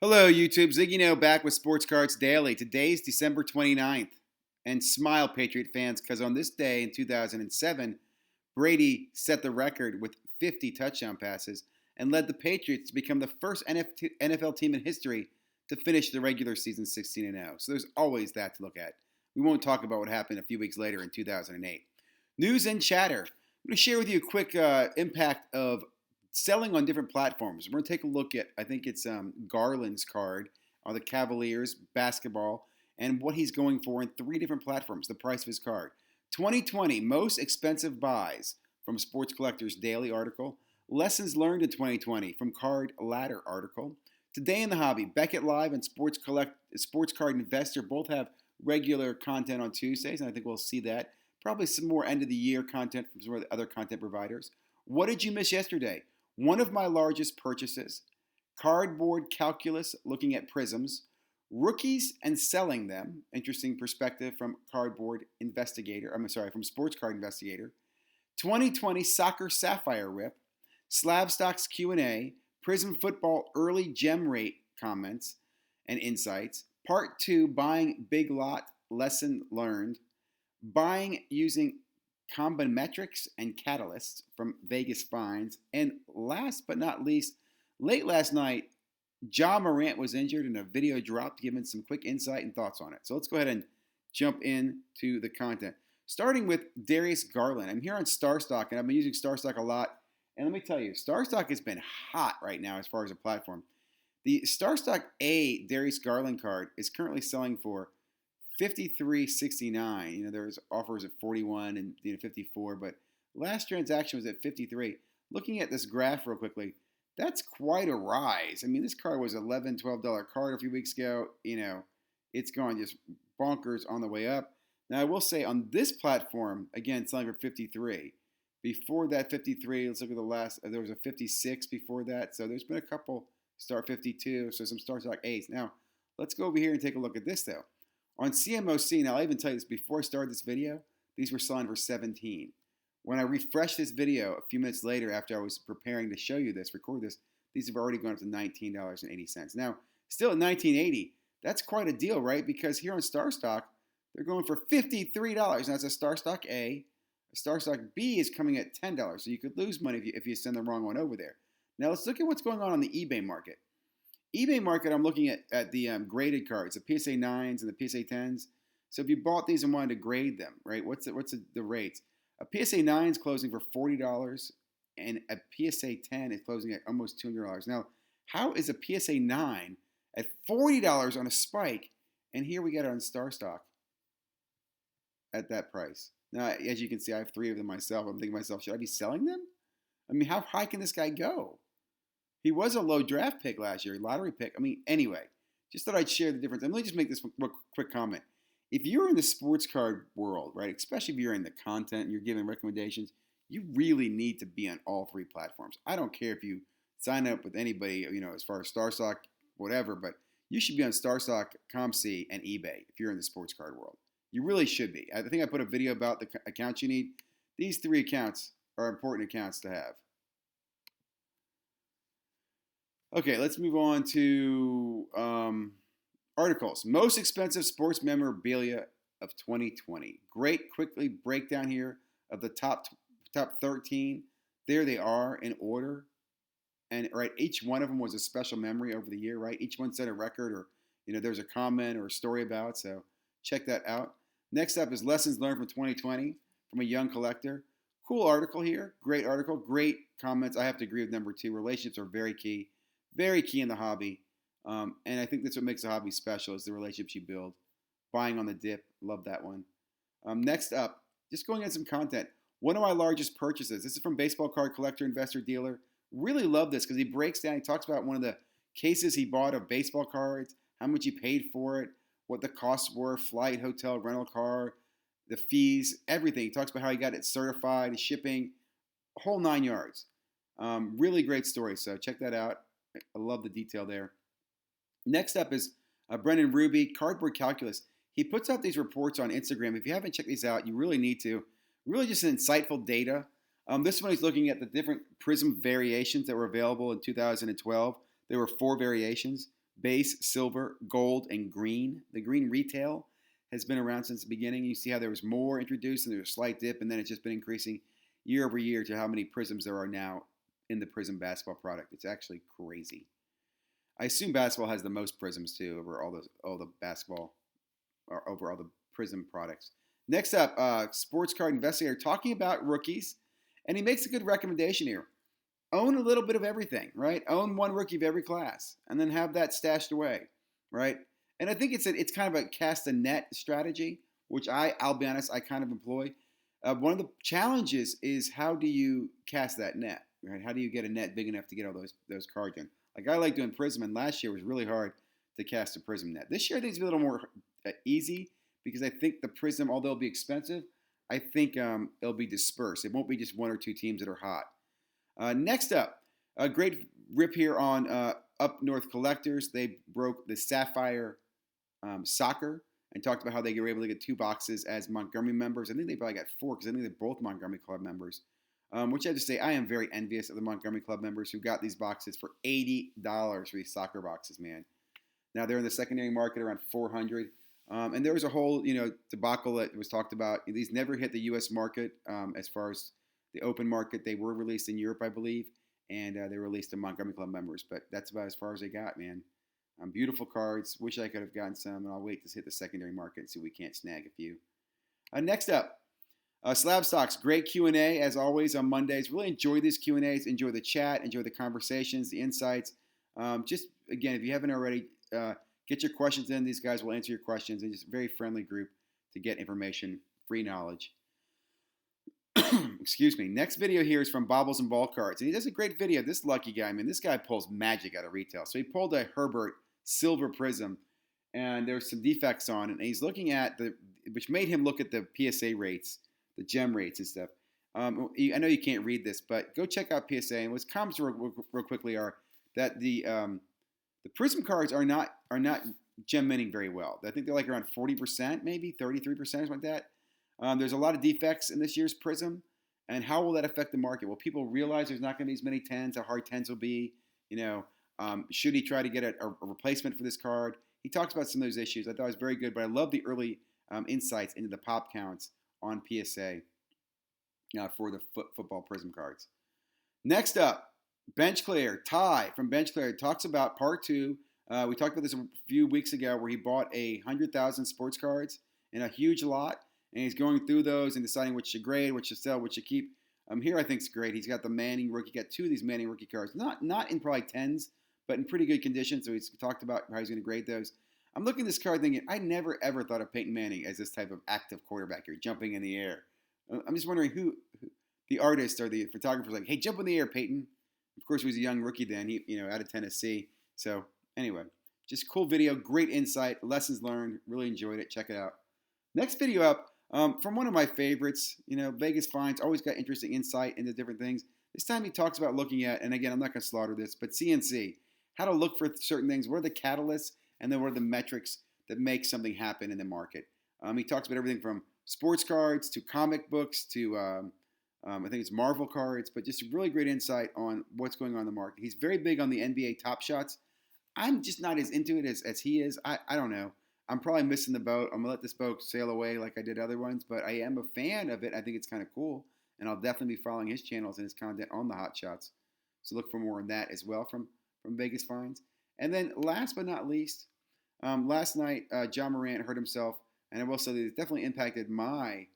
Hello, YouTube. ZiggyNo back with Sports Cards Daily. Today's December 29th. And smile, Patriot fans, because on this day in 2007, Brady set the record with 50 touchdown passes and led the Patriots to become the first NFL team in history to finish the regular season 16-0. So there's always that to look at. We won't talk about what happened a few weeks later in 2008. News and chatter. I'm going to share with you a quick impact of selling on different platforms. We're going to take a look at, I think it's Garland's card on the Cavaliers basketball and what he's going for in 3 different platforms, the price of his card. 2020 most expensive buys from Sports Collectors Daily article. Lessons learned in 2020 from Card Ladder article. Today in the hobby, Beckett Live and Sports Card Investor both have regular content on Tuesdays, and I think we'll see that. Probably some more end of the year content from some of the other content providers. What did you miss yesterday? One of my largest purchases, cardboard calculus looking at Prizms, rookies and selling them, interesting perspective from from Sports Card Investigator, 2020 Soccer Sapphire Rip, Slab Stocks QA, Prizm Football Early Gem Rate comments and insights, Part 2 Buying Big Lot Lesson Learned, Buying Using Combinametrics and Catalysts from Vegas Finds. And last but not least, late last night, Moran was injured and a video dropped giving some quick insight and thoughts on it. So let's go ahead and jump into the content. Starting with Darius Garland. I'm here on StarStock, and I've been using StarStock a lot. And let me tell you, StarStock has been hot right now as far as a platform. The StarStock A Darius Garland card is currently selling for $53.69. There's offers at 41 and 54, but last transaction was at 53. Looking at this graph real quickly, that's quite a rise. I mean, this card was $11, $12 card a few weeks ago. It's gone just bonkers on the way up. Now, I will say on this platform, again, selling for 53. Before that 53, let's look at the last, there was a 56 before that. So there's been a couple start 52, so some StarStock A's. Now, let's go over here and take a look at this, though. On CMOC, now I even tell you this, before I started this video, these were selling for 17. When I refreshed this video a few minutes later after I was preparing to show you this, record this, these have already gone up to $19.80. Now, still at $19.80, that's quite a deal, right? Because here on StarStock, they're going for $53. Now, that's a StarStock A. A StarStock B is coming at $10, so you could lose money if you send the wrong one over there. Now, let's look at what's going on the eBay market. eBay market, I'm looking at the graded cards, the PSA 9s and the PSA 10s. So if you bought these and wanted to grade them, right, what's the rates? A PSA 9 is closing for $40, and a PSA 10 is closing at almost $200. Now, how is a PSA 9 at $40 on a spike, and here we get it on StarStock at that price? Now, as you can see, I have 3 of them myself. I'm thinking to myself, should I be selling them? I mean, how high can this guy go? He was a low draft pick last year, lottery pick. I mean, anyway, just thought I'd share the difference. And let me just make this quick comment. If you're in the sports card world, right, especially if you're in the content and you're giving recommendations, you really need to be on all 3 platforms. I don't care if you sign up with anybody, as far as StarStock, whatever, but you should be on StarStock, ComC, and eBay if you're in the sports card world. You really should be. I think I put a video about the accounts you need. These 3 accounts are important accounts to have. Okay, let's move on to articles. Most expensive sports memorabilia of 2020. Great, quickly breakdown here of the top 13. There they are in order. And right, each one of them was a special memory over the year, right? Each one set a record or, there's a comment or a story about. So check that out. Next up is lessons learned from 2020 from a young collector. Cool article here. Great article. Great comments. I have to agree with number 2. Relationships are very key. Very key in the hobby. And I think that's what makes the hobby special is the relationships you build. Buying on the dip. Love that one. Next up, just going on some content. One of my largest purchases. This is from Baseball Card Collector Investor Dealer. Really love this because he breaks down. He talks about one of the cases he bought of baseball cards, how much he paid for it, what the costs were, flight, hotel, rental car, the fees, everything. He talks about how he got it certified, shipping, whole 9 yards. Really great story. So check that out. I love the detail there. Next up is Brendan Ruby, Cardboard Calculus. He puts out these reports on Instagram. If you haven't checked these out, you really need to. Really just insightful data. This one he's looking at the different Prizm variations that were available in 2012. There were 4 variations. base, silver, gold, and green. The green retail has been around since the beginning. You see how there was more introduced and there was a slight dip, and then it's just been increasing year over year to how many Prizms there are now in the Prizm basketball product. It's actually crazy. I assume basketball has the most Prizms too over all the basketball or over all the Prizm products. Next up, Sports Card Investigator talking about rookies, and he makes a good recommendation here. Own a little bit of everything, right? Own one rookie of every class, and then have that stashed away, right? And I think it's kind of a cast a net strategy, which I'll be honest, I kind of employ. One of the challenges is how do you cast that net, right? How do you get a net big enough to get all those cards in? Like I like doing Prizm, and last year was really hard to cast a Prizm net. This year I think it's a little more easy because I think the Prizm, although it'll be expensive, I think it'll be dispersed. It won't be just one or two teams that are hot. Next up, a great rip here on Up North Collectors. They broke the Sapphire Soccer and talked about how they were able to get 2 boxes as Montgomery members. I think they probably got 4 because I think they're both Montgomery Club members. Which I have to say, I am very envious of the Montgomery Club members who got these boxes for $80 for these soccer boxes, man. Now they're in the secondary market around $400. And there was a whole, debacle that was talked about. These never hit the U.S. market as far as the open market. They were released in Europe, I believe, and they were released to Montgomery Club members. But that's about as far as they got, man. Beautiful cards. Wish I could have gotten some, and I'll wait to hit the secondary market and see if we can't snag a few. Next up, Slab Stocks. Great Q&A, as always, on Mondays. Really enjoy these Q&As. Enjoy the chat. Enjoy the conversations, the insights. Just, again, if you haven't already, get your questions in. These guys will answer your questions. And just a very friendly group to get information, free knowledge. Excuse me. Next video here is from Bobbles and Ball Cards. And he does a great video. This lucky guy, man, this guy pulls magic out of retail. So he pulled a Herbert silver Prizm, and there's some defects on it. And he's looking at which made him look at the PSA rates, the gem rates and stuff. I know you can't read this, but go check out PSA. And what's comments real quickly are that the Prizm cards are not gem minting very well. I think they're like around 40%, maybe 33%, something like that. There's a lot of defects in this year's Prizm, and how will that affect the market? Will people realize there's not going to be as many 10s? How hard 10s will be? Should he try to get a replacement for this card? He talks about some of those issues. I thought it was very good, but I love the early insights into the pop counts on PSA for the football Prizm cards. Next up, Bench Clear. Ty from Bench Clear talks about part 2. We talked about this a few weeks ago where he bought 100,000 sports cards in a huge lot, and he's going through those and deciding which to grade, which to sell, which to keep. Here I think it's great. He's got the Manning rookie. Got 2 of these Manning rookie cards, not in probably 10s, but in pretty good condition. So he's talked about how he's going to grade those. I'm looking at this card thinking, I never ever thought of Peyton Manning as this type of active quarterback here, jumping in the air. I'm just wondering who the artist or the photographer is like, hey, jump in the air, Peyton. Of course, he was a young rookie then, out of Tennessee. So anyway, just cool video, great insight, lessons learned, really enjoyed it. Check it out. Next video up from one of my favorites, Vegas Finds, always got interesting insight into different things. This time he talks about looking at, and again, I'm not going to slaughter this, but CNC, how to look for certain things, what are the catalysts, and then what are the metrics that make something happen in the market. He talks about everything from sports cards to comic books to I think it's Marvel cards, but just really great insight on what's going on in the market. He's very big on the NBA Top Shots. I'm just not as into it as he is. I don't know. I'm probably missing the boat. I'm going to let this boat sail away like I did other ones, but I am a fan of it. I think it's kind of cool, and I'll definitely be following his channels and his content on the Hot Shots. So look for more on that as well from Vegas Finds. And then last but not least, last night, John Moran hurt himself, and I will say that it definitely impacted my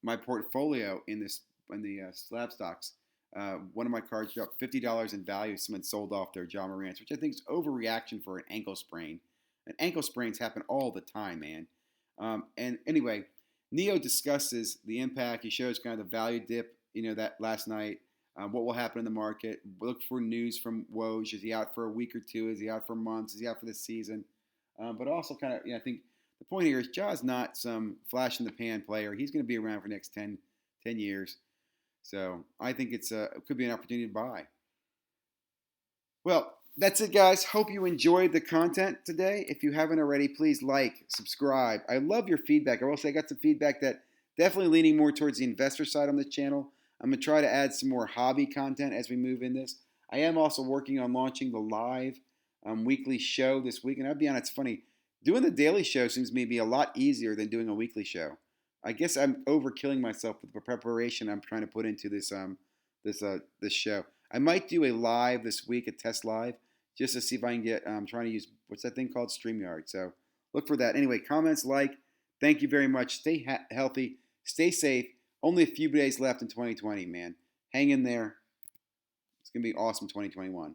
my portfolio in the Slab Stocks. One of my cards dropped $50 in value. Someone sold off their John Morant's, which I think is overreaction for an ankle sprain. And ankle sprains happen all the time, man. And anyway, Neo discusses the impact. He shows kind of the value dip, that last night. What will happen in the market? Look for news from Woj. Is he out for a week or 2? Is he out for months? Is he out for the season? But also kind of, I think the point here is Ja's not some flash in the pan player. He's going to be around for the next 10 years. So I think it could be an opportunity to buy. Well, that's it, guys. Hope you enjoyed the content today. If you haven't already, please like, subscribe. I love your feedback. I will say I got some feedback that definitely leaning more towards the investor side on this channel. I'm going to try to add some more hobby content as we move in this. I am also working on launching the live weekly show this week. And I'll be honest, it's funny. Doing the daily show seems to me to be a lot easier than doing a weekly show. I guess I'm overkilling myself with the preparation I'm trying to put into this show. I might do a live this week, a test live, just to see if I can get. I'm trying to use what's that thing called, StreamYard. So look for that. Anyway, comments, like. Thank you very much. Stay healthy. Stay safe. Only a few days left in 2020, man. Hang in there. It's gonna be awesome 2021.